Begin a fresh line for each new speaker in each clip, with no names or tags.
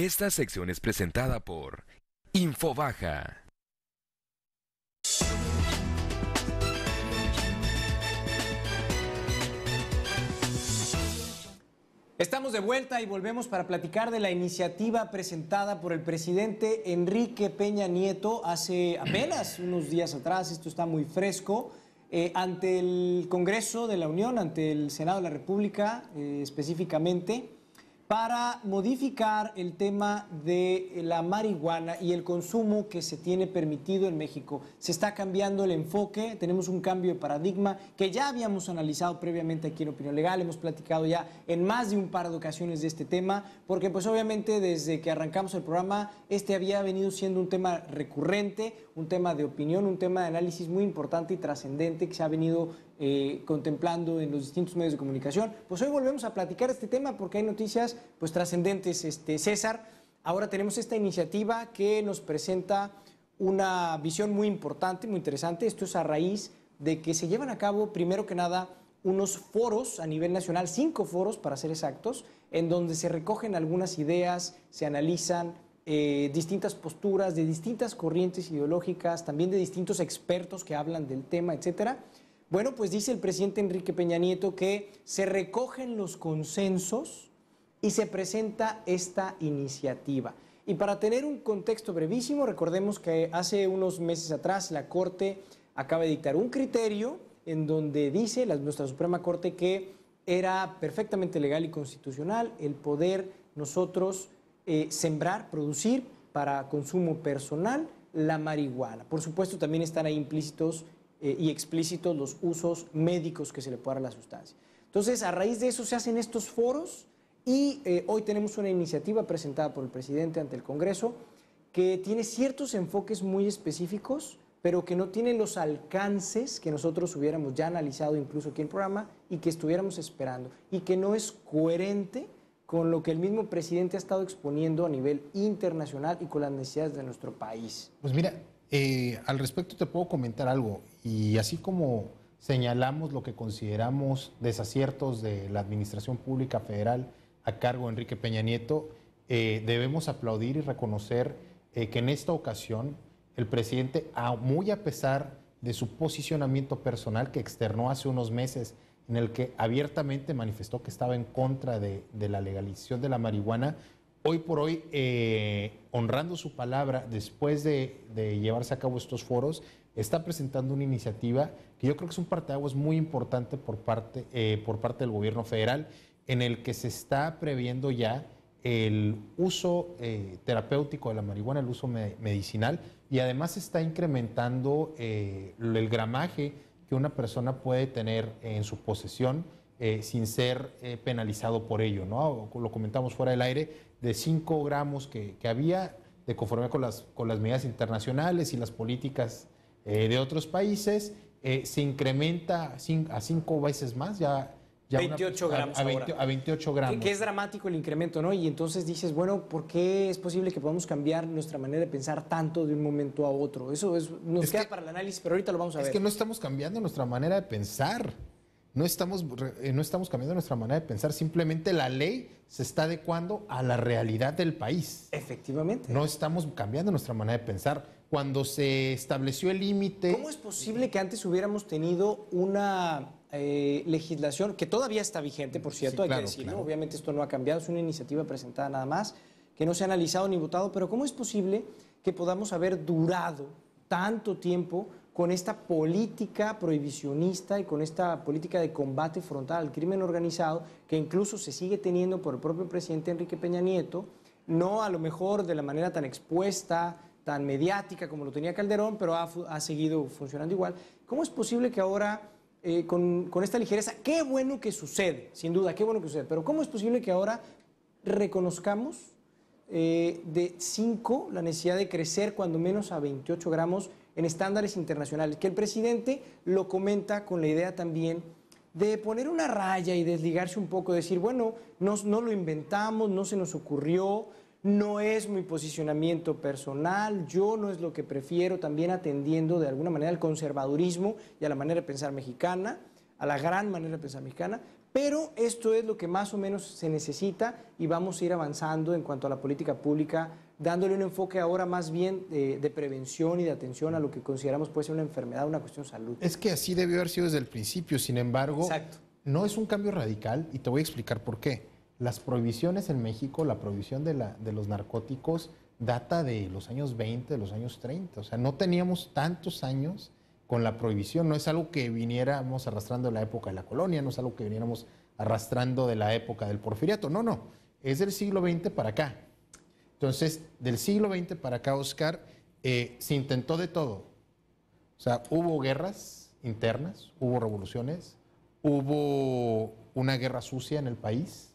Esta sección es presentada por Infobaja.
Estamos de vuelta y volvemos para platicar de la iniciativa presentada por el presidente Enrique Peña Nieto hace apenas unos días atrás. Esto está muy fresco. Ante el Congreso de la Unión, ante el Senado de la República específicamente, para modificar el tema de la marihuana y el consumo que se tiene permitido en México. Se está cambiando el enfoque, tenemos un cambio de paradigma que ya habíamos analizado previamente aquí en Opinión Legal, hemos platicado ya en más de un par de ocasiones de este tema, porque pues obviamente desde que arrancamos el programa, este había venido siendo un tema recurrente, un tema de opinión, un tema de análisis muy importante y trascendente que se ha venido contemplando en los distintos medios de comunicación. Pues hoy volvemos a platicar este tema porque hay noticias pues trascendentes, César. Ahora tenemos esta iniciativa que nos presenta una visión muy importante, muy interesante. Esto es a raíz de que se llevan a cabo, primero que nada, unos foros a nivel nacional, 5 foros para ser exactos, en donde se recogen algunas ideas, se analizan distintas posturas de distintas corrientes ideológicas, también de distintos expertos que hablan del tema, etcétera. Bueno, pues dice el presidente Enrique Peña Nieto que se recogen los consensos y se presenta esta iniciativa. Y para tener un contexto brevísimo, recordemos que hace unos meses atrás la Corte acaba de dictar un criterio en donde dice nuestra Suprema Corte que era perfectamente legal y constitucional el poder nosotros sembrar, producir para consumo personal la marihuana. Por supuesto, también están ahí implícitos y explícitos los usos médicos que se le puede dar a la sustancia. Entonces, a raíz de eso se hacen estos foros y hoy tenemos una iniciativa presentada por el presidente ante el Congreso que tiene ciertos enfoques muy específicos, pero que no tiene los alcances que nosotros hubiéramos ya analizado incluso aquí en el programa y que estuviéramos esperando, y que no es coherente con lo que el mismo presidente ha estado exponiendo a nivel internacional y con las necesidades de nuestro país.
Pues mira, al respecto te puedo comentar algo, y así como señalamos lo que consideramos desaciertos de la Administración Pública Federal a cargo de Enrique Peña Nieto, debemos aplaudir y reconocer que en esta ocasión el presidente, muy a pesar de su posicionamiento personal que externó hace unos meses, en el que abiertamente manifestó que estaba en contra de la legalización de la marihuana, hoy por hoy, honrando su palabra, después de llevarse a cabo estos foros, está presentando una iniciativa que yo creo que es un parteaguas muy importante por parte del gobierno federal, en el que se está previendo ya el uso terapéutico de la marihuana, el uso medicinal, y además se está incrementando el gramaje que una persona puede tener en su posesión sin ser penalizado por ello, ¿no? Lo comentamos fuera del aire, de 5 gramos que había, de conforme con las medidas internacionales y las políticas de otros países, se incrementa a 5 veces más, ya
28 gramos
a 28 gramos.
Que es dramático el incremento, ¿no? Y entonces dices, bueno, ¿por qué es posible que podamos cambiar nuestra manera de pensar tanto de un momento a otro? Eso nos queda para el análisis, pero ahorita lo vamos a ver.
Es que no estamos cambiando nuestra manera de pensar. No estamos cambiando nuestra manera de pensar. Simplemente la ley se está adecuando a la realidad del país.
Efectivamente.
No estamos cambiando nuestra manera de pensar. Cuando se estableció el límite...
¿Cómo es posible que antes hubiéramos tenido una legislación que todavía está vigente, por cierto, sí, claro, hay que decirlo, claro. Obviamente esto no ha cambiado, es una iniciativa presentada nada más, que no se ha analizado ni votado, pero ¿cómo es posible que podamos haber durado tanto tiempo con esta política prohibicionista y con esta política de combate frontal al crimen organizado, que incluso se sigue teniendo por el propio presidente Enrique Peña Nieto, no a lo mejor de la manera tan expuesta, tan mediática como lo tenía Calderón, pero ha seguido funcionando igual? ¿Cómo es posible que ahora, con esta ligereza, qué bueno que sucede, sin duda, qué bueno que sucede, pero cómo es posible que ahora reconozcamos de 5 la necesidad de crecer cuando menos a 28 gramos en estándares internacionales? Que el presidente lo comenta con la idea también de poner una raya y desligarse un poco, decir, bueno, no lo inventamos, no se nos ocurrió, no es mi posicionamiento personal, yo no es lo que prefiero, también atendiendo de alguna manera al conservadurismo y a la manera de pensar mexicana, a la gran manera de pensar mexicana, Pero esto es lo que más o menos se necesita y vamos a ir avanzando en cuanto a la política pública, dándole un enfoque ahora más bien de prevención y de atención a lo que consideramos puede ser una enfermedad, una cuestión de salud.
Es que así debió haber sido desde el principio, sin embargo,
Exacto.
no es un cambio radical y te voy a explicar por qué. Las prohibiciones en México, la prohibición de los narcóticos data de los años 20, de los años 30. O sea, no teníamos tantos años con la prohibición. No es algo que viniéramos arrastrando de la época de la colonia, no es algo que viniéramos arrastrando de la época del porfiriato. No, no. Es del siglo XX para acá. Entonces, del siglo XX para acá, Oscar, se intentó de todo. O sea, hubo guerras internas, hubo revoluciones, hubo una guerra sucia en el país.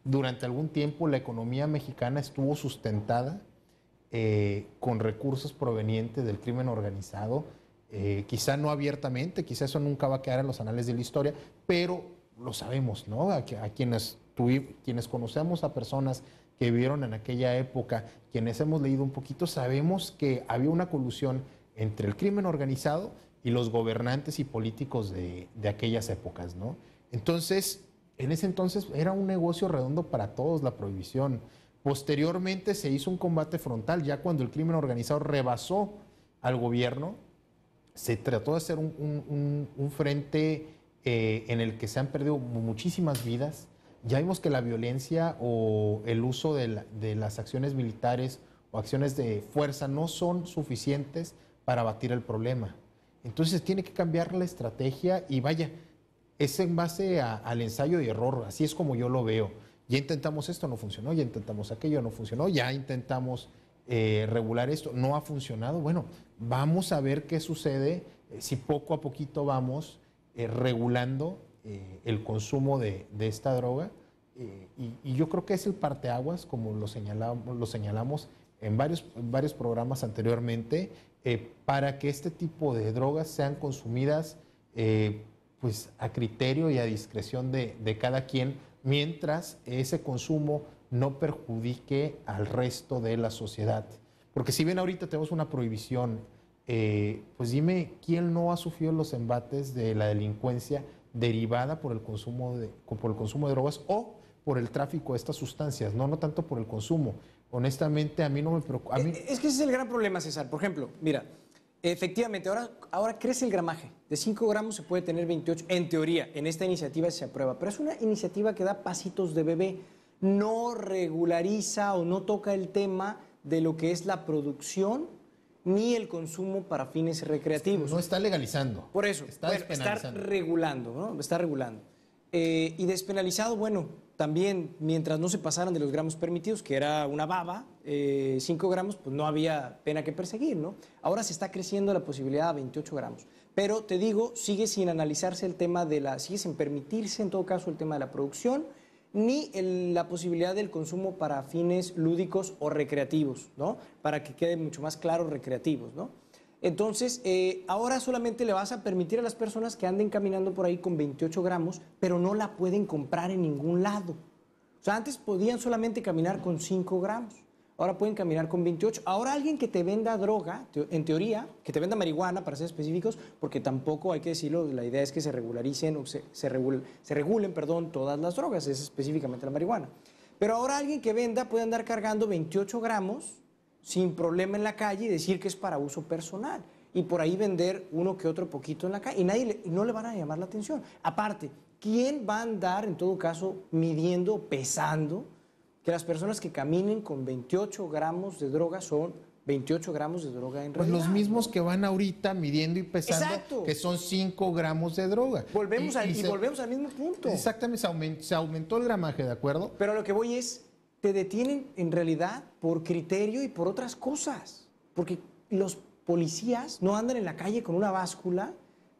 Durante algún tiempo la economía mexicana estuvo sustentada con recursos provenientes del crimen organizado, quizá no abiertamente, quizá eso nunca va a quedar en los anales de la historia, pero lo sabemos, ¿no? A quienes conocemos a personas que vivieron en aquella época, quienes hemos leído un poquito, sabemos que había una colusión entre el crimen organizado y los gobernantes y políticos de aquellas épocas, ¿no? Entonces, en ese entonces era un negocio redondo para todos la prohibición. Posteriormente se hizo un combate frontal, ya cuando el crimen organizado rebasó al gobierno, se trató de hacer un frente en el que se han perdido muchísimas vidas. Ya vimos que la violencia o el uso de las acciones militares o acciones de fuerza no son suficientes para abatir el problema. Entonces tiene que cambiar la estrategia y vaya, es en base al ensayo y error, así es como yo lo veo. Ya intentamos esto, no funcionó, ya intentamos aquello, no funcionó, ya intentamos regular esto, no ha funcionado. Bueno, vamos a ver qué sucede si poco a poquito vamos regulando el consumo de esta droga. Y yo creo que es el parteaguas, como lo señalamos en varios programas anteriormente, para que este tipo de drogas sean consumidas pues a criterio y a discreción de cada quien, mientras ese consumo no perjudique al resto de la sociedad. Porque si bien ahorita tenemos una prohibición, pues dime, ¿quién no ha sufrido los embates de la delincuencia derivada por el consumo de drogas o por el tráfico de estas sustancias? No tanto por el consumo. Honestamente, a mí no me preocupa.
Es que ese es el gran problema, César. Por ejemplo, mira, efectivamente, ahora crece el gramaje. De 5 gramos se puede tener 28, en teoría, en esta iniciativa se aprueba. Pero es una iniciativa que da pasitos de bebé. No regulariza o no toca el tema de lo que es la producción ni el consumo para fines recreativos.
No está legalizando.
Por eso,
está
regulando, ¿no? Está regulando. Y despenalizado, bueno, también mientras no se pasaran de los gramos permitidos, que era una baba, 5 gramos, pues no había pena que perseguir, ¿no? Ahora se está creciendo la posibilidad a 28 gramos. Pero te digo, sigue sin analizarse el tema sigue sin permitirse en todo caso el tema de la producción, ni la posibilidad del consumo para fines lúdicos o recreativos, ¿no? Para que quede mucho más claro, recreativos, ¿no? Entonces, ahora solamente le vas a permitir a las personas que anden caminando por ahí con 28 gramos, pero no la pueden comprar en ningún lado. O sea, antes podían solamente caminar con 5 gramos, ahora pueden caminar con 28. Ahora alguien que te venda droga, en teoría, que te venda marihuana, para ser específicos, porque tampoco hay que decirlo, la idea es que se regularicen o se regulen, todas las drogas, es específicamente la marihuana. Pero ahora alguien que venda puede andar cargando 28 gramos sin problema en la calle y decir que es para uso personal. Y por ahí vender uno que otro poquito en la calle. Y no le van a llamar la atención. Aparte, ¿quién va a andar, en todo caso, midiendo, pesando que las personas que caminen con 28 gramos de droga son 28 gramos de droga en realidad?
Pues los mismos que van ahorita midiendo y pesando,
Exacto,
que son 5 gramos de droga.
Volvemos al mismo punto.
Exactamente, se aumentó el gramaje, ¿de acuerdo?
Pero a lo que voy es, te detienen en realidad por criterio y por otras cosas. Porque los policías no andan en la calle con una báscula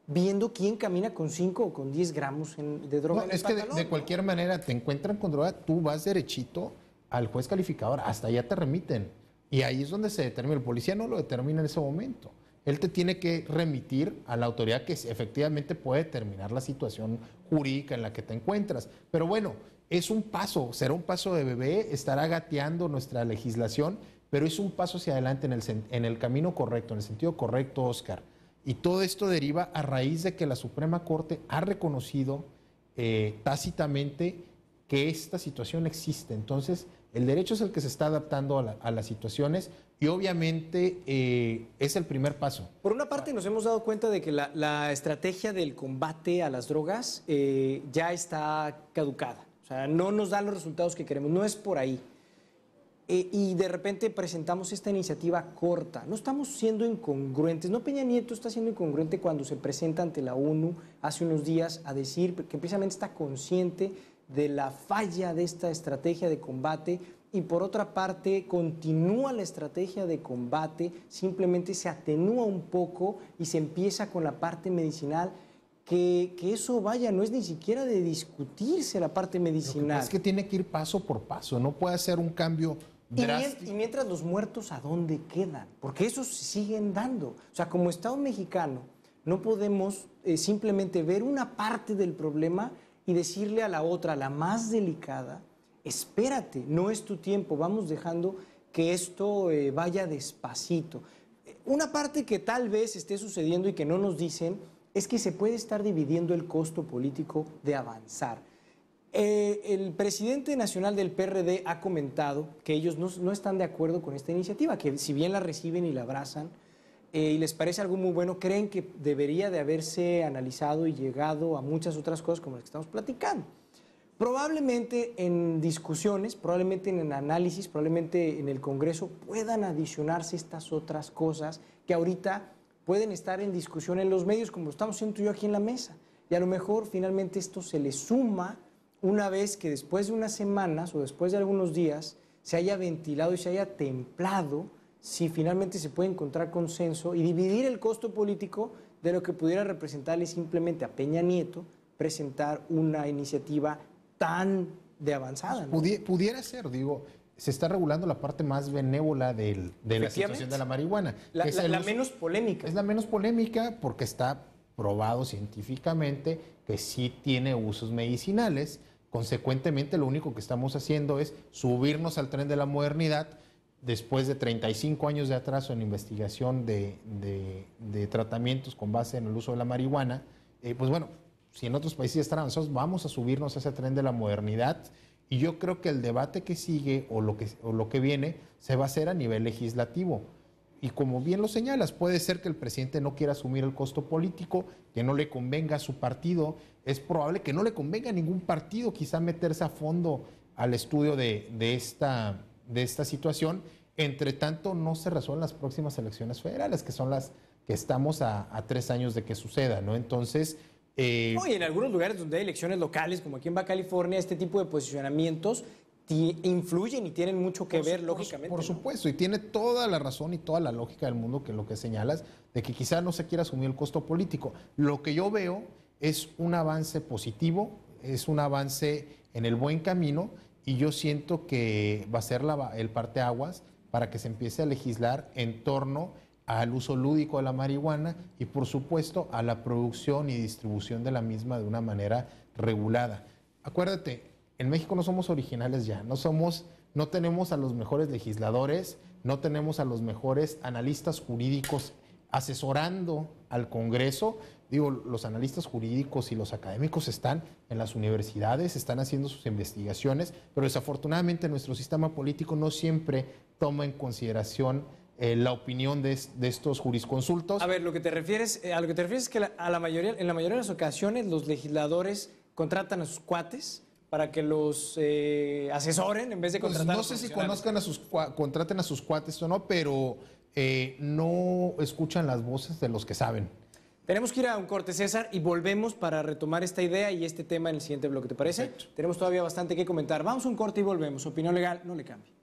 viendo quién camina con 5 o con 10 gramos de droga en el pantalón.
Es que de cualquier manera te encuentran con droga, tú vas derechito al juez calificador, hasta allá te remiten. Y ahí es donde se determina. El policía no lo determina en ese momento. Él te tiene que remitir a la autoridad que efectivamente puede determinar la situación jurídica en la que te encuentras. Pero bueno, es un paso, será un paso de bebé, estará gateando nuestra legislación, pero es un paso hacia adelante en el camino correcto, en el sentido correcto, Oscar. Y todo esto deriva a raíz de que la Suprema Corte ha reconocido tácitamente que esta situación existe. Entonces, el derecho es el que se está adaptando a las situaciones y obviamente es el primer paso.
Por una parte nos hemos dado cuenta de que la estrategia del combate a las drogas ya está caducada. O sea, no nos da los resultados que queremos, no es por ahí. Y de repente presentamos esta iniciativa corta. No estamos siendo incongruentes. No, Peña Nieto está siendo incongruente cuando se presenta ante la ONU hace unos días a decir que precisamente está consciente de la falla de esta estrategia de combate y por otra parte continúa la estrategia de combate, simplemente se atenúa un poco y se empieza con la parte medicinal, que eso vaya, no es ni siquiera de discutirse la parte medicinal.
Es que tiene que ir paso por paso, no puede hacer un cambio drástico.
Y mientras los muertos, ¿a dónde quedan? Porque esos siguen dando. O sea, como Estado mexicano, no podemos simplemente ver una parte del problema y decirle a la otra, la más delicada, espérate, no es tu tiempo, vamos dejando que esto vaya despacito. Una parte que tal vez esté sucediendo y que no nos dicen es que se puede estar dividiendo el costo político de avanzar. El presidente nacional del PRD ha comentado que ellos no están de acuerdo con esta iniciativa, que si bien la reciben y la abrazan y les parece algo muy bueno, creen que debería de haberse analizado y llegado a muchas otras cosas como las que estamos platicando. Probablemente en discusiones, probablemente en el análisis, probablemente en el Congreso puedan adicionarse estas otras cosas que ahorita pueden estar en discusión en los medios, como lo estamos haciendo tú y yo aquí en la mesa. Y a lo mejor finalmente esto se le suma una vez que después de unas semanas o después de algunos días se haya ventilado y se haya templado, si finalmente se puede encontrar consenso y dividir el costo político de lo que pudiera representarle simplemente a Peña Nieto presentar una iniciativa tan de avanzada, ¿no?
Pudiera ser, digo, se está regulando la parte más benévola de la situación de la marihuana.
La menos polémica.
Es la menos polémica porque está probado científicamente que sí tiene usos medicinales. Consecuentemente, lo único que estamos haciendo es subirnos al tren de la modernidad después de 35 años de atraso en investigación de tratamientos con base en el uso de la marihuana. Pues bueno, si en otros países están avanzados, vamos a subirnos a ese tren de la modernidad. Y yo creo que el debate que sigue o lo que viene se va a hacer a nivel legislativo. Y como bien lo señalas, puede ser que el presidente no quiera asumir el costo político, que no le convenga a su partido. Es probable que no le convenga a ningún partido quizá meterse a fondo al estudio de esta situación. Entre tanto, no se resuelven las próximas elecciones federales, que son las que estamos a 3 años de que suceda, ¿no? Entonces...
y en algunos lugares donde hay elecciones locales, como aquí en Baja California, este tipo de posicionamientos influyen y tienen mucho que ver, lógicamente.
Por supuesto, y tiene toda la razón y toda la lógica del mundo que lo que señalas, de que quizá no se quiera asumir el costo político. Lo que yo veo es un avance positivo, es un avance en el buen camino, y yo siento que va a ser el parteaguas para que se empiece a legislar en torno al uso lúdico de la marihuana y, por supuesto, a la producción y distribución de la misma de una manera regulada. Acuérdate, en México no somos originales ya, no tenemos a los mejores legisladores, no tenemos a los mejores analistas jurídicos asesorando al Congreso. Digo, los analistas jurídicos y los académicos están en las universidades, están haciendo sus investigaciones, pero desafortunadamente nuestro sistema político no siempre toma en consideración la opinión de estos jurisconsultos.
A ver, lo que te refieres es que en la mayoría de las ocasiones los legisladores contratan a sus cuates para que los asesoren en vez de contratar a
no sé si contraten a sus cuates o no, pero no escuchan las voces de los que saben.
Tenemos que ir a un corte, César, y volvemos para retomar esta idea y este tema en el siguiente bloque, ¿te parece?
Perfecto.
Tenemos todavía bastante que comentar. Vamos a un corte y volvemos. Opinión Legal, no le cambie.